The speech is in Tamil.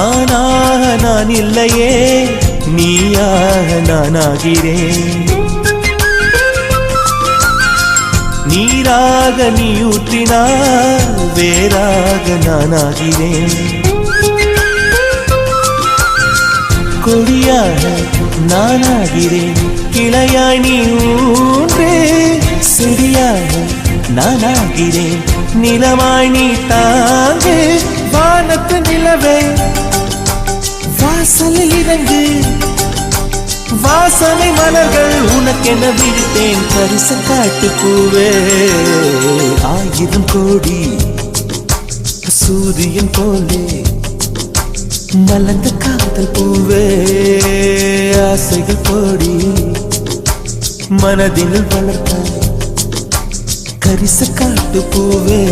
நானாக நான் இல்லையே நீயாக நானாகிறேன் நீராக நீ ஊற்றினால் வேறாக நானாகிறேன் கொடியாக நானாகிறேன் கிளையாய் நீ ஊன்றே செடியாக நானாகிறேன் நிலமாய் நீ தாங்கு வானத்து நிலவே வாசலில் இறங்கு வாசனை மலர்கள் உனக்கென விரித்தேன் பரிசு காட்டு பூவே ஆயிரம் கோடி சூரியன் போலே மலர்ந்த காதல் பூவே ஆசைகள் கோடி மனதில் வளர்த்த கரிச காட்டு பூவே